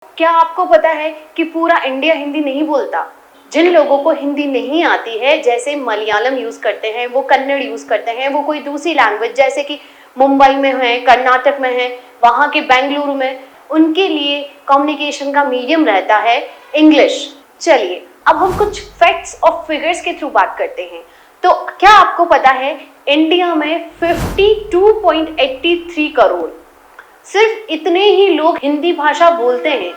क्या आपको पता है कि पूरा इंडिया हिंदी नहीं बोलता? जिन लोगों को हिंदी नहीं आती है, जैसे मलयालम यूज करते हैं, वो कन्नड़ यूज करते हैं, वो कोई दूसरी लैंग्वेज जैसे कि मुंबई में है, कर्नाटक में है, वहाँ के बेंगलुरु में, उनके लिए कम्युनिकेशन का मीडियम रहता है इंग्लिश। चलिए अब हम कुछ फैक्ट्स और फिगर्स के थ्रू बात करते हैं। तो क्या आपको पता है इंडिया में 52.83 करोड़, सिर्फ इतने ही लोग हिंदी भाषा बोलते हैं,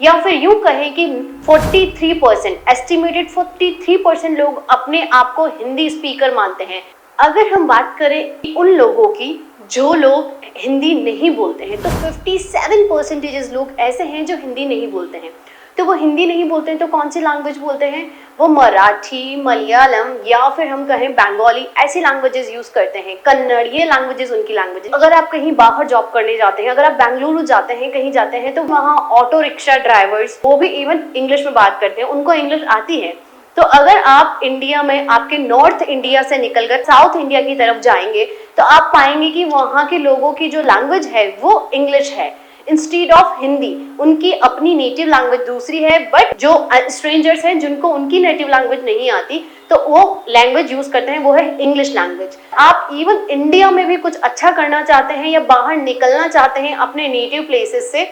या फिर यूं कहें कि 43%, एस्टिमेटेड 43% लोग अपने आप को हिंदी स्पीकर मानते हैं। अगर हम बात करें उन लोगों की जो लोग हिंदी नहीं बोलते हैं, तो 57% लोग ऐसे हैं जो हिंदी नहीं बोलते हैं। तो वो हिंदी नहीं बोलते हैं तो कौन सी लैंग्वेज बोलते हैं? वो मराठी, मलयालम या फिर हम कहें बंगाली, ऐसी लैंग्वेजेस यूज करते हैं। कन्नड़, ये लैंग्वेजेस उनकी लैंग्वेज। अगर आप कहीं बाहर जॉब करने जाते हैं, अगर आप बेंगलुरु जाते हैं, कहीं जाते हैं, तो वहाँ ऑटो रिक्शा ड्राइवर्स वो भी इवन इंग्लिश में बात करते हैं, उनको इंग्लिश आती है। तो अगर आप इंडिया में आपके नॉर्थ इंडिया से निकलकर साउथ इंडिया की तरफ जाएंगे तो आप पाएंगे कि वहाँ के लोगों की जो लैंग्वेज है वो इंग्लिश है इंस्टीड ऑफ हिंदी। उनकी अपनी नेटिव लैंग्वेज दूसरी है, बट जो स्ट्रेंजर्स हैं जिनको उनकी नेटिव लैंग्वेज नहीं आती तो वो लैंग्वेज यूज करते हैं, वो है इंग्लिश लैंग्वेज। आप इवन इंडिया में भी कुछ अच्छा करना चाहते हैं या बाहर निकलना चाहते हैं अपने नेटिव प्लेसेस से,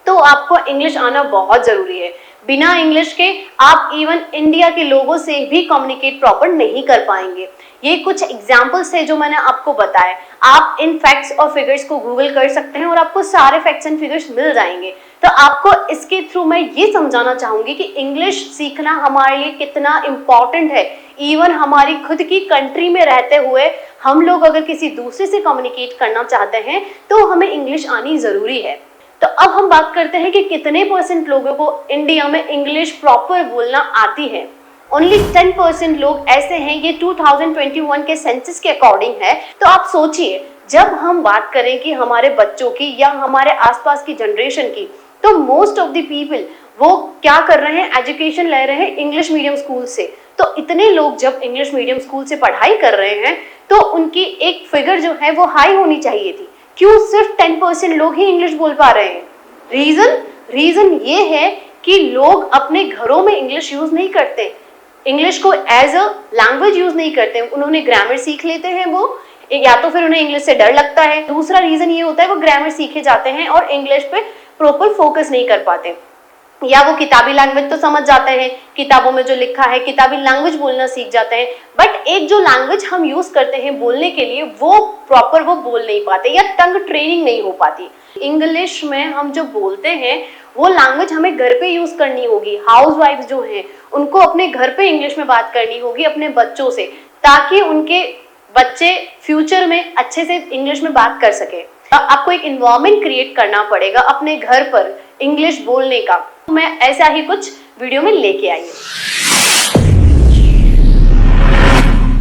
तो आपको इंग्लिश आना बहुत जरूरी है। बिना इंग्लिश के आप इवन इंडिया के लोगों से भी कम्युनिकेट प्रॉपर नहीं कर पाएंगे। ये कुछ एग्जाम्पल्स थे जो मैंने आपको बताए। आप इन फैक्ट्स और फिगर्स को गूगल कर सकते हैं और आपको सारे फैक्ट्स एंड फिगर्स मिल जाएंगे। तो आपको इसके थ्रू मैं ये समझाना चाहूंगी कि इंग्लिश सीखना हमारे लिए कितना इम्पोर्टेंट है। इवन हमारी खुद की कंट्री में रहते हुए हम लोग अगर किसी दूसरे से कम्युनिकेट करना चाहते हैं तो हमें इंग्लिश आनी जरूरी है। तो अब हम बात करते हैं कि कितने % लोगों को इंडिया में इंग्लिश प्रॉपर बोलना आती है। ओनली 10% लोग ऐसे हैं, ये 2021 के सेंसस के अकॉर्डिंग है। तो आप सोचिए, जब हम बात करें कि हमारे बच्चों की या हमारे आसपास की जनरेशन की, तो मोस्ट ऑफ द पीपल वो क्या कर रहे हैं, एजुकेशन ले रहे हैं इंग्लिश मीडियम स्कूल से। तो इतने लोग जब इंग्लिश मीडियम स्कूल से पढ़ाई कर रहे हैं तो उनकी एक फिगर जो है वो हाई होनी चाहिए थी। क्यों सिर्फ 10% लोग ही इंग्लिश बोल पा रहे हैं? रीजन ये है कि लोग अपने घरों में इंग्लिश यूज नहीं करते, इंग्लिश को एज अ लैंग्वेज यूज नहीं करते। उन्होंने ग्रामर सीख लेते हैं, वो या तो फिर उन्हें इंग्लिश से डर लगता है। दूसरा रीजन ये होता है वो ग्रामर सीखे जाते हैं और इंग्लिश पे प्रॉपर फोकस नहीं कर पाते, या वो किताबी लैंग्वेज तो समझ जाते हैं, किताबों में जो लिखा है किताबी लैंग्वेज बोलना सीख जाते हैं, बट एक जो लैंग्वेज हम यूज करते हैं बोलने के लिए वो प्रॉपर वो बोल नहीं पाते या टंग ट्रेनिंग नहीं हो पाती। इंग्लिश में हम जो बोलते हैं वो लैंग्वेज हमें घर पे यूज करनी होगी। हाउसवाइफ्स जो हैं उनको अपने घर पे इंग्लिश में बात करनी होगी अपने बच्चों से, ताकि उनके बच्चे फ्यूचर में अच्छे से इंग्लिश में बात कर सके। आपको एक एनवायरनमेंट क्रिएट करना पड़ेगा अपने घर पर इंग्लिश बोलने का। मैं ऐसा ही कुछ वीडियो में लेके आई हूँ।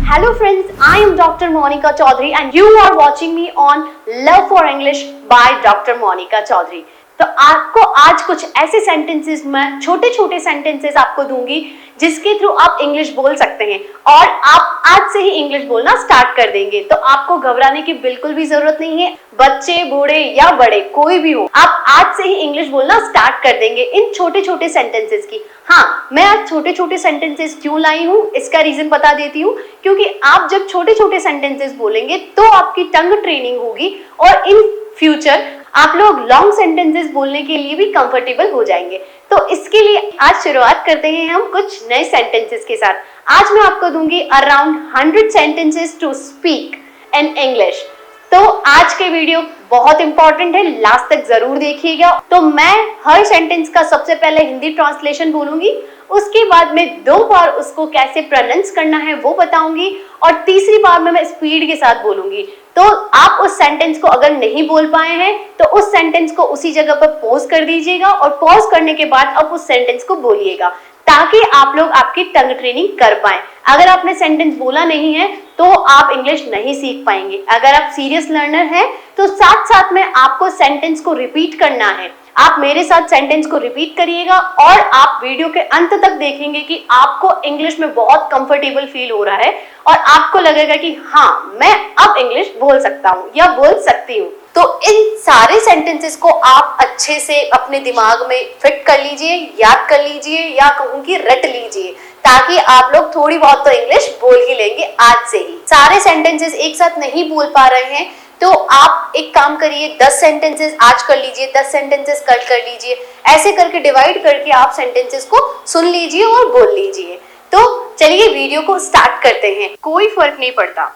Hello friends, I am Dr. Monica Chaudhary and you are watching me on Love for English by Dr. Monica Chaudhary। तो आपको आज कुछ ऐसे सेंटेंसेस, मैं छोटे छोटे सेंटेंसेस आपको दूंगी जिसके थ्रू आप इंग्लिश बोल सकते हैं और आप आज से ही इंग्लिश बोलना स्टार्ट कर देंगे। तो आपको घबराने की बिल्कुल भी जरूरत नहीं है, बच्चे बूढ़े या बड़े कोई भी हो, आप आज से ही इंग्लिश बोलना स्टार्ट कर देंगे इन छोटे छोटे सेंटेंसेस की। हाँ, मैं आज छोटे छोटे सेंटेंसेस क्यों लाई हूँ इसका रीजन बता देती हूँ, क्योंकि आप जब छोटे छोटे सेंटेंसेस बोलेंगे तो आपकी टंग ट्रेनिंग होगी और इन फ्यूचर आप लोग लॉन्ग सेंटेंसेस बोलने के लिए भी कंफर्टेबल हो जाएंगे। तो इसके लिए आज शुरुआत करते हैं हम कुछ नए सेंटेंसेस के साथ। आज मैं आपको दूंगी around 100 sentences to speak in English. तो आज के वीडियो बहुत इंपॉर्टेंट है, लास्ट तक जरूर देखिएगा। तो मैं हर सेंटेंस का सबसे पहले हिंदी ट्रांसलेशन बोलूंगी, उसके बाद में 2 बार उसको कैसे प्रोनाउंस करना है वो बताऊंगी और तीसरी बार में मैं स्पीड के साथ बोलूंगी। तो आप उस सेंटेंस को अगर नहीं बोल पाए हैं तो उस सेंटेंस को उसी जगह पर पॉज कर दीजिएगा और पॉज करने के बाद अब उस सेंटेंस को बोलिएगा, ताकि आप लोग आपकी टंग ट्रेनिंग कर पाए। अगर आपने सेंटेंस बोला नहीं है तो आप इंग्लिश नहीं सीख पाएंगे। अगर आप सीरियस लर्नर हैं तो साथ साथ में आपको सेंटेंस को रिपीट करना है। आप मेरे साथ सेंटेंस को रिपीट करिएगा और आप वीडियो के अंत तक देखेंगे कि आपको इंग्लिश में बहुत कंफर्टेबल फील हो रहा है और आपको लगेगा कि हाँ, मैं अब इंग्लिश बोल सकता हूँ या बोल सकती हूँ। तो इन सारे सेंटेंसेस को आप अच्छे से अपने दिमाग में फिट कर लीजिए, याद कर लीजिए, या कहूंगी रट लीजिए, ताकि आप लोग थोड़ी बहुत तो इंग्लिश बोल ही लेंगे आज से ही। सारे सेंटेंसेस एक साथ नहीं बोल पा रहे हैं तो आप एक काम करिए, 10 सेंटेंसेस आज कर लीजिए, 10 सेंटेंसेस कल कर लीजिए, ऐसे करके डिवाइड करके आप सेंटेंसेस को सुन लीजिए और बोल लीजिए। तो चलिए वीडियो को स्टार्ट करते हैं। कोई फर्क नहीं पड़ता,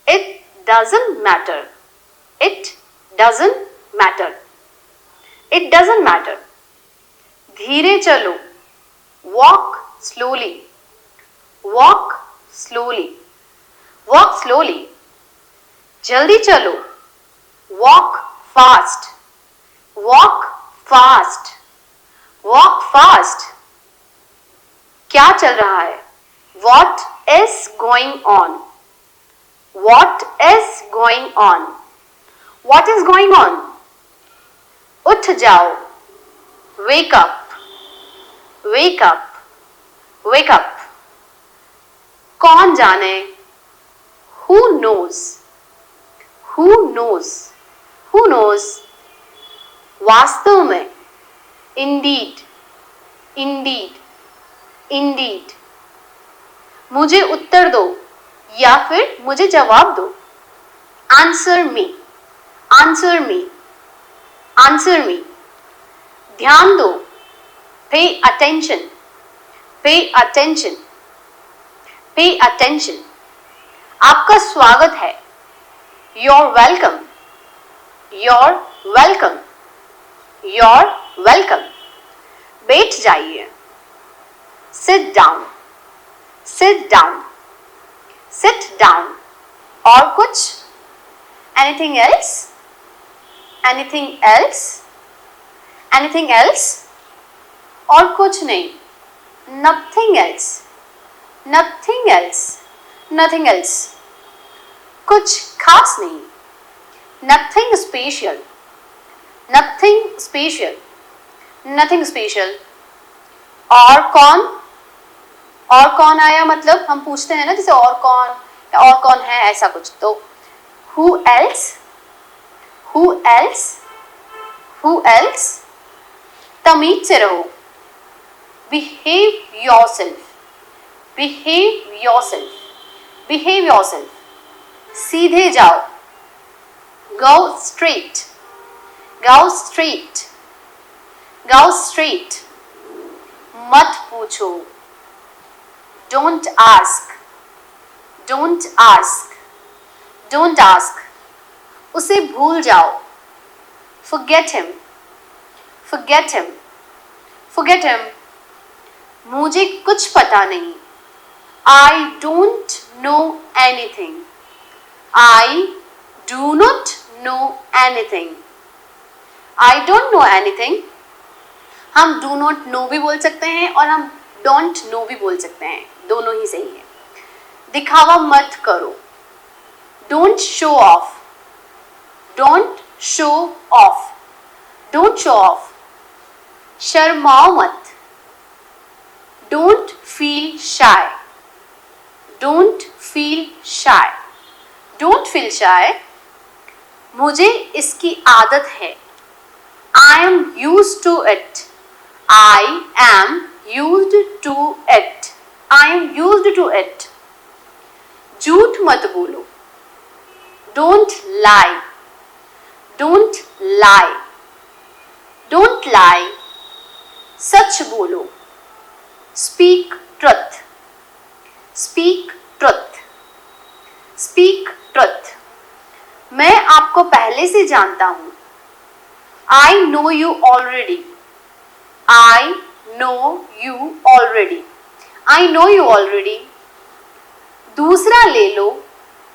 it doesn't matter, it doesn't matter, it doesn't matter. धीरे चलो, walk slowly, walk slowly, walk slowly. जल्दी चलो, walk fast, walk fast, walk fast. क्या चल रहा है? What is going on? What is going on? What is going on? उठ जाओ, wake up, wake up, wake up. कौन जाने? Who knows? Who knows? Who knows? वास्तव में, indeed, indeed, indeed. मुझे उत्तर दो या फिर मुझे जवाब दो। Answer me, answer me, answer me. ध्यान दो, pay attention, pay attention, pay attention. आपका स्वागत है, you're welcome, you're welcome, you're welcome. बैठ जाइए, sit down, sit down, sit down. और कुछ? Anything else? Anything else? Anything else? और कुछ नहीं, nothing else, nothing else, nothing else. कुछ खास नहीं, nothing special, nothing special, nothing special. और कौन? और कौन आया, मतलब हम पूछते हैं ना जैसे और कौन या और कौन है, ऐसा कुछ। तो who else, who else, who else. तमीज से रहो, behave yourself, behave yourself, behave yourself. सीधे जाओ, go straight, go straight, go straight. मत पूछो, don't ask, don't ask, don't ask. उसे भूल जाओ, forget him, forget him, forget him. मुझे कुछ पता नहीं, I don't know anything, I do not know anything, I don't know anything. हम do not know भी बोल सकते हैं और हम don't know भी बोल सकते हैं, दोनों ही सही है। दिखावा मत करो, don't show off, don't show off, don't show off. शर्माओ मत, don't feel shy, don't feel shy, don't feel shy. मुझे इसकी आदत है, I am used to it, I am used to it, I am used to it. झूठ मत बोलो, don't lie, don't lie, don't lie. सच बोलो, speak truth, speak truth, speak truth. मैं आपको पहले से जानता हूं, I know you already, I know you already, I know you already. दूसरा ले लो,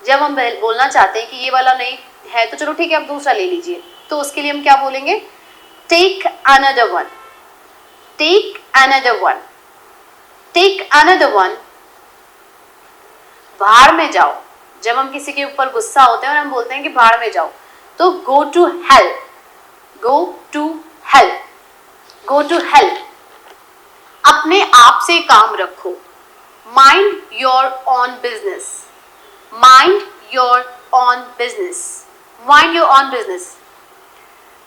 जब हम बोलना चाहते हैं कि ये वाला नहीं है तो चलो ठीक है आप दूसरा ले लीजिए, तो उसके लिए हम क्या बोलेंगे? Take another one, take another one, take another one. बाहर में जाओ, जब हम किसी के ऊपर गुस्सा होते हैं और हम बोलते हैं कि बाहर में जाओ, तो go to help, go to help, go to help. अपने आप से काम रखो, mind your own business, mind your own business, mind your own business.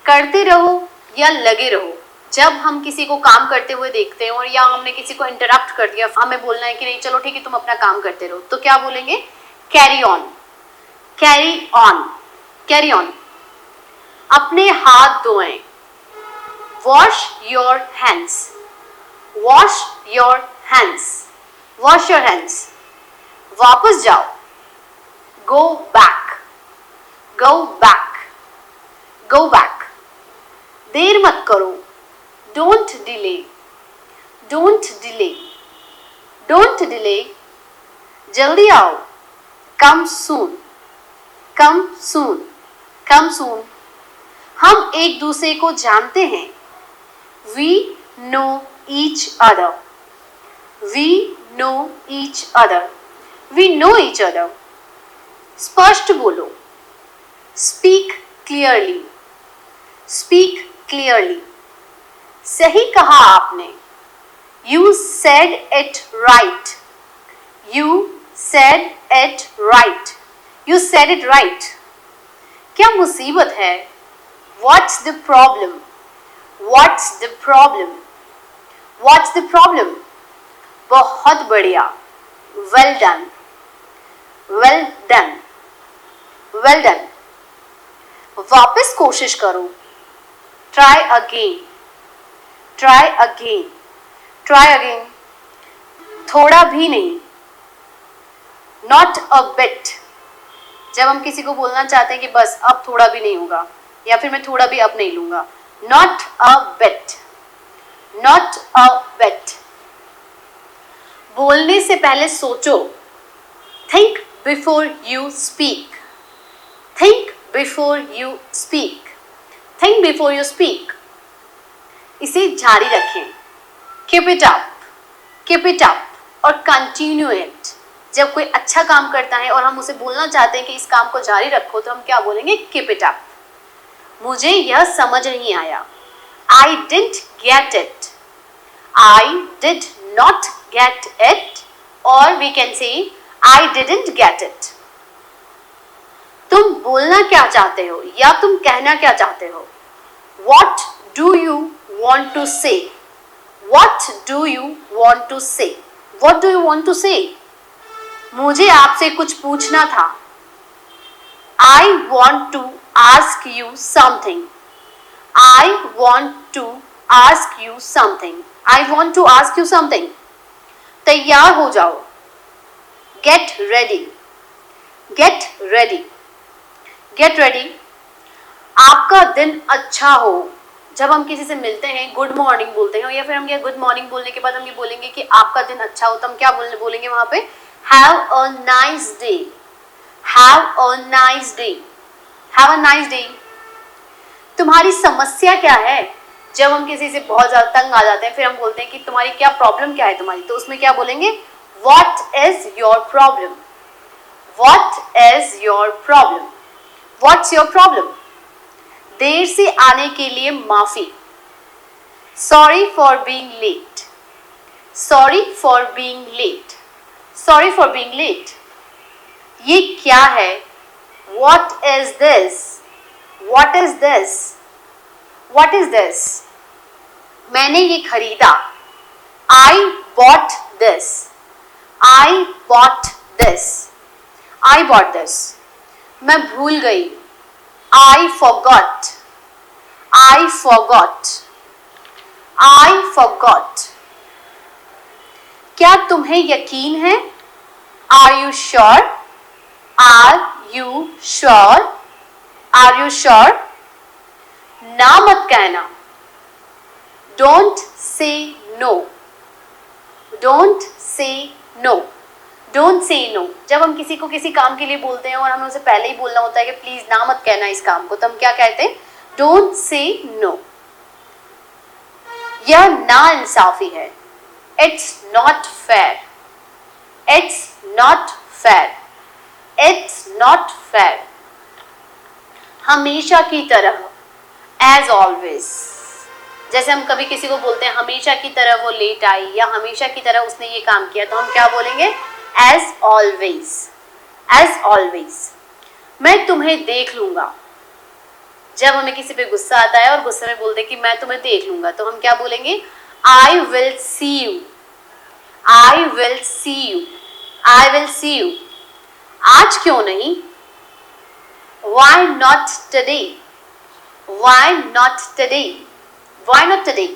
करते रहो या लगे रहो। जब हम किसी को काम करते हुए देखते हैं और या हमने किसी को इंटरप्ट कर दिया, हमें बोलना है कि नहीं चलो ठीक है तुम अपना काम करते रहो, तो क्या बोलेंगे? Carry on, carry on, carry on. अपने हाथ धोएं, wash your hands, wash your hands, wash your hands. वापस जाओ, go back, go back, go back. देर मत करो, don't delay, don't delay, don't delay. जल्दी आओ, कम सून, कम सून, कम सून। हम एक दूसरे को जानते हैं, we know each other, we know each other, we know each other. स्पष्ट बोलो, स्पीक क्लियरली, स्पीक क्लियरली। सही कहा आपने, you said it right, you said it right, you said it right. क्या मुसीबत है? What's the problem? What's the problem? What's the problem? बहुत बढ़िया, well done, well done, well done। वापस कोशिश करो, try again, try again, try again। थोड़ा भी नहीं, not a bit। जब हम किसी को बोलना चाहते हैं कि बस अब थोड़ा भी नहीं होगा, या फिर मैं थोड़ा भी अब नहीं लूंगा, not a bit, not a bit। बोलने से पहले सोचो, think before you speak, think before you speak, think before you speak। इसे जारी रखें, keep it up, keep it up और continue it। जब कोई अच्छा काम करता है और हम उसे बोलना चाहते हैं कि इस काम को जारी रखो, तो हम क्या बोलेंगे? keep it up। मुझे यह समझ नहीं आया, I didn't get it, I did not get it, or we can say I didn't get it। तुम बोलना क्या चाहते हो या तुम कहना क्या चाहते हो? What do you want to say? What do you want to say? What do you want to say? मुझे आपसे कुछ पूछना था, I want to ask you something, I want to ask you something, I want to ask you something। तैयार हो जाओ, get ready, get ready, get ready। आपका दिन अच्छा हो। जब हम किसी से मिलते हैं, गुड मॉर्निंग बोलते हैं, या फिर हम ये गुड मॉर्निंग बोलने के बाद हम ये बोलेंगे कि आपका दिन अच्छा हो, तो हम क्या बोलेंगे वहां पे? Have a nice day, have a nice day, have a nice day. तुम्हारी समस्या क्या है? जब हम किसी से बहुत ज्यादा तंग आ जाते हैं, फिर हम बोलते हैं कि तुम्हारी क्या प्रॉब्लम क्या है तुम्हारी, तो उसमें क्या बोलेंगे? What is your problem, what is your problem, what's your problem. देर से आने के लिए माफी, sorry for being late, sorry for being late, sorry for being late. ये क्या है? What is this? What is this? What is this? मैंने ये खरीदा, I bought this, I bought this, I bought this। मैं भूल गई, I forgot, I forgot, I forgot। क्या तुम्हें यकीन है? Are you sure? Are you sure? Are you sure? ना मत कहना, don't say no, don't say no, don't say no। जब हम किसी को किसी काम के लिए बोलते हैं और हमें उसे पहले ही बोलना होता है कि प्लीज ना मत कहना इस काम को, तो हम क्या कहते हैं? don't say no। यह ना इंसाफी है, it's not fair, it's not fair, it's not fair। हमेशा की तरह, as always। जैसे हम कभी किसी को बोलते हैं हमेशा की तरह वो लेट आई, या हमेशा की तरह उसने ये काम किया, तो हम क्या बोलेंगे? as always, as always। मैं तुम्हें देख लूंगा, जब हमें किसी पे गुस्सा आता है और गुस्से में बोलते कि मैं तुम्हें देख लूंगा, तो हम क्या बोलेंगे? I will see you, I will see you, I will see you. आज क्यों नहीं? Why not today, why not today, why not today.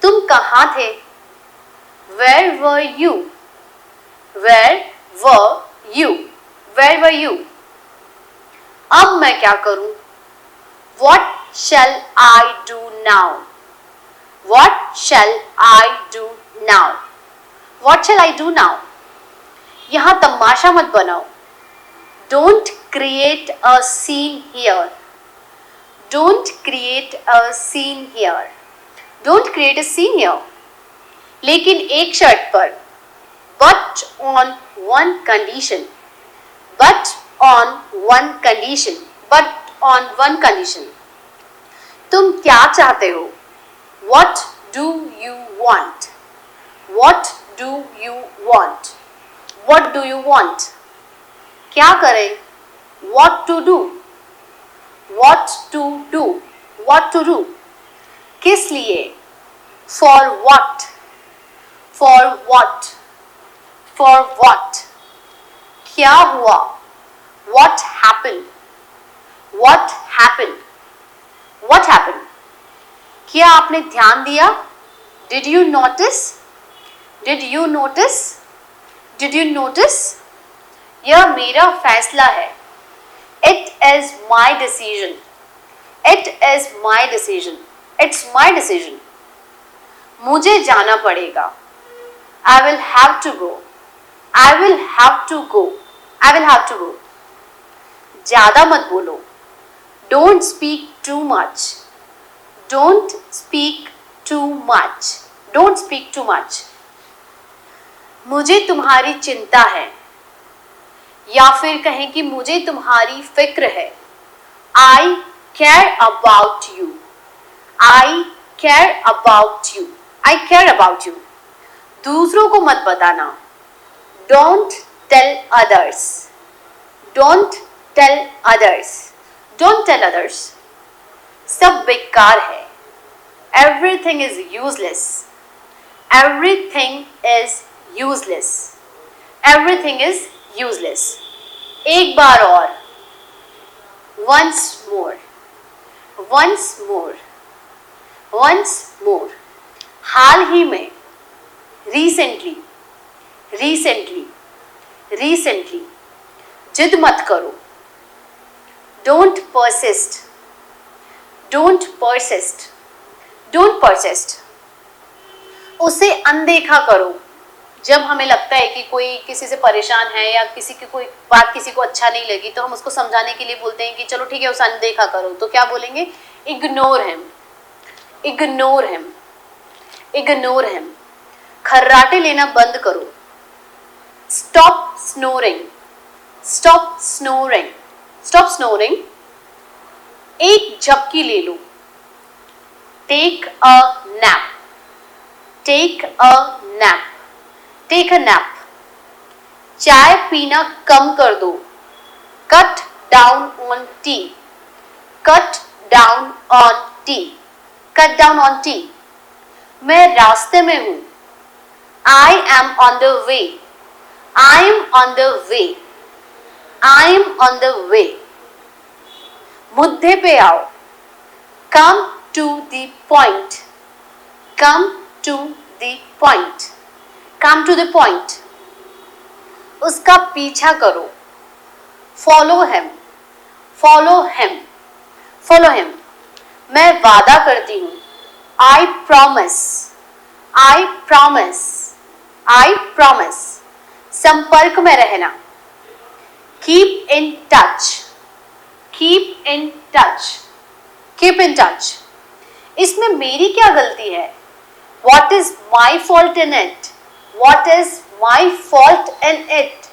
तुम कहाँ थे? Where were you, where were you, where were you. अब मैं क्या करूं? What shall I do now? What shall I do now? What shall I do now? यहां तमाशा मत बनाओ। Don't create a scene here. Don't create a scene here. Don't create a scene here. लेकिन एक शर्त पर, but on one condition. But on one condition. But on one condition. तुम क्या चाहते हो? What do you want? What do you want? What do you want? क्या करें? What to do? What to do? What to do? किस लिए? For what? For what? For what? क्या हुआ? What happened? What happened? What happened? क्या आपने ध्यान दिया? Did you notice? Did you notice? Did you notice? यह मेरा फैसला है। It is my decision. It is my decision. It's my decision. मुझे जाना पड़ेगा। I will have to go. I will have to go. I will have to go. ज़्यादा मत बोलो। Don't speak too much. Don't speak too much. Don't speak too much. मुझे तुम्हारी चिंता है, या फिर कहें कि मुझे तुम्हारी फिक्र है। I care about you. I care about you. I care about you. दूसरों को मत बताना। Don't tell others. Don't tell others. Don't tell others. सब बेकार है। Everything is useless. Everything is useless. Everything is useless. एक बार और। Once more. Once more. Once more. हाल ही में। Recently. Recently. Recently. जिद मत करो। Don't persist. Don't persist. Don't persist. उसे अनदेखा करो। जब हमें लगता है कि कोई किसी से परेशान है या किसी की कोई बात किसी को अच्छा नहीं लगी, तो हम उसको समझाने के लिए बोलते हैं कि चलो ठीक है, उसे अनदेखा करो। तो क्या बोलेंगे? Ignore him. Ignore him. Ignore him. खर्राटे लेना बंद करो। Stop snoring. Stop snoring. Stop snoring. एक झपकी ले लो। Take a nap. Take a nap. Take a nap. चाय पीना कम कर दो। Cut down on tea. Cut down on tea. Cut down on tea. मैं रास्ते में हूँ। I am on the way. I am on the way. I am on the way. मुद्दे पे आओ। Come to the point. Come to the point. Come to the point. उसका पीछा करो। Follow him. Follow him. Follow him. मैं वादा करती हूँ। I promise. I promise. I promise. संपर्क में रहना। Keep in touch. Keep in touch. Keep in touch. इसमें मेरी क्या गलती है? What is my fault in it? What is my fault in it?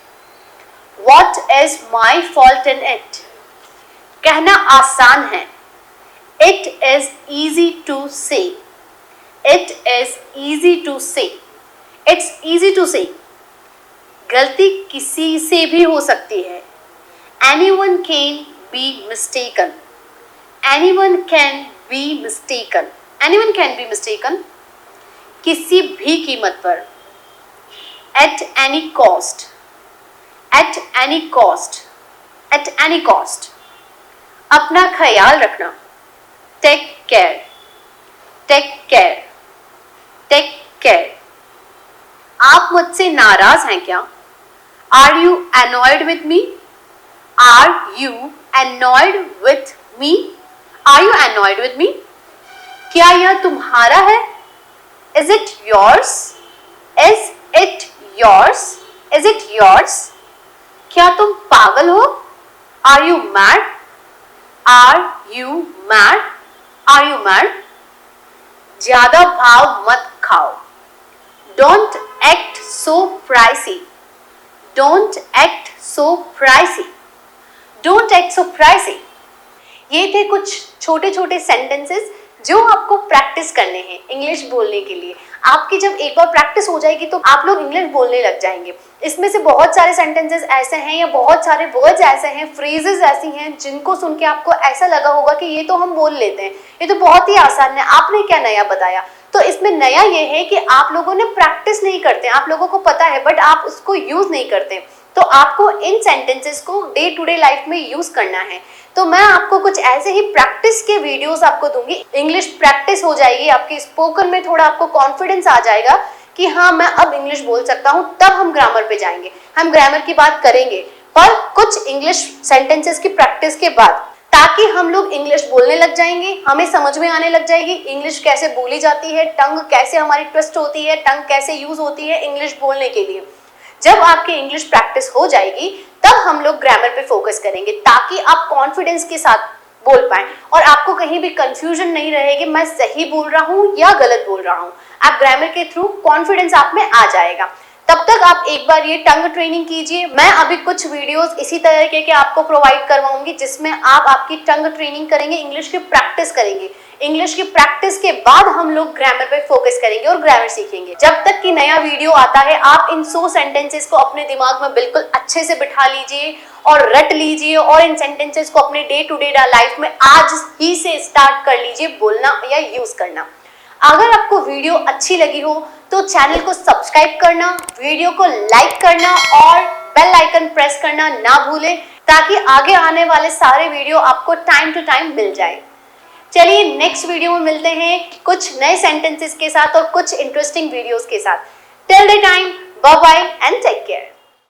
What is my fault in it? कहना आसान है। It is easy to say. It is easy to say. It's easy to say. गलती किसी से भी हो सकती है। Anyone can be mistaken. anyone can be mistaken, anyone can be mistaken, किसी भी कीमत पर, at any cost, at any cost, at any cost, अपना ख्याल रखना, take care, take care, take care, आप मुझसे नाराज हैं क्या? Are you annoyed with me? Are you annoyed with me? Are you annoyed with me? क्या यह तुम्हारा है? Is it yours? Is it yours? Is it yours? क्या तुम पागल हो? Are you mad? Are you mad? Are you mad? ज्यादा भाव मत खाओ. Don't act so pricey. Don't act so pricey. Don't act so pricey. ये थे कुछ छोटे छोटे सेंटेंसेस जो आपको प्रैक्टिस करने हैं इंग्लिश बोलने के लिए. आपकी जब एक बार प्रैक्टिस हो जाएगी तो आप लोग इंग्लिश बोलने लग जाएंगे. इसमें से बहुत सारे सेंटेंसेस ऐसे हैं या बहुत सारे वर्ड्स ऐसे हैं, फ्रेजेस ऐसी हैं जिनको सुन के आपको ऐसा लगा होगा कि ये तो हम बोल लेते हैं, ये तो बहुत ही आसान है, आपने क्या नया बताया. तो इसमें नया ये है कि आप लोगों ने प्रैक्टिस नहीं करते, आप लोगों को पता है बट आप उसको यूज नहीं करते. तो आपको इन सेंटेंसेस को डे टू डे लाइफ में यूज करना है. तो मैं आपको कुछ ऐसे ही प्रैक्टिस के वीडियोस आपको दूंगी. इंग्लिश प्रैक्टिस हो जाएगी आपकी, स्पोकन में थोड़ा आपको कॉन्फिडेंस आ जाएगा कि हाँ मैं अब इंग्लिश बोल सकता हूँ. तब हम ग्रामर पे जाएंगे, हम ग्रामर की बात करेंगे पर कुछ इंग्लिश सेंटेंसेस की प्रैक्टिस के बाद, ताकि हम लोग इंग्लिश बोलने लग जाएंगे, हमें समझ में आने लग जाएगी इंग्लिश कैसे बोली जाती है, टंग कैसे हमारी ट्विस्ट होती है, टंग कैसे यूज होती है इंग्लिश बोलने के लिए. जब आपकी इंग्लिश प्रैक्टिस हो जाएगी तब हम लोग ग्रामर पे फोकस करेंगे ताकि आप कॉन्फिडेंस के साथ बोल पाएं और आपको कहीं भी कंफ्यूजन नहीं रहेगी मैं सही बोल रहा हूँ या गलत बोल रहा हूँ. आप ग्रामर के थ्रू कॉन्फिडेंस आप में आ जाएगा. तब तक आप एक बार ये टंग ट्रेनिंग कीजिए. मैं अभी कुछ वीडियोस इसी तरीके के आपको प्रोवाइड करवाऊंगी जिसमें आप आपकी टंग ट्रेनिंग करेंगे, इंग्लिश की प्रैक्टिस करेंगे. इंग्लिश की प्रैक्टिस के बाद हम लोग ग्रामर पे फोकस करेंगे और ग्रामर सीखेंगे. जब तक कि नया वीडियो आता है आप इन 100 सेंटेंसेस को अपने दिमाग में बिल्कुल अच्छे से बिठा लीजिए और रट लीजिए और इन सेंटेंसेस को अपने डे टू डे लाइफ में आज ही से स्टार्ट कर लीजिए बोलना या यूज करना. अगर आपको वीडियो अच्छी लगी हो तो चैनल को सब्सक्राइब करना, वीडियो को लाइक करना और बेल आइकन प्रेस करना ना भूलें ताकि आगे आने वाले सारे वीडियो आपको टाइम टू टाइम मिल जाए. चलिए नेक्स्ट वीडियो में मिलते हैं कुछ नए सेंटेंसेस के साथ और कुछ इंटरेस्टिंग वीडियोस के साथ. Till the time, bye bye and take care.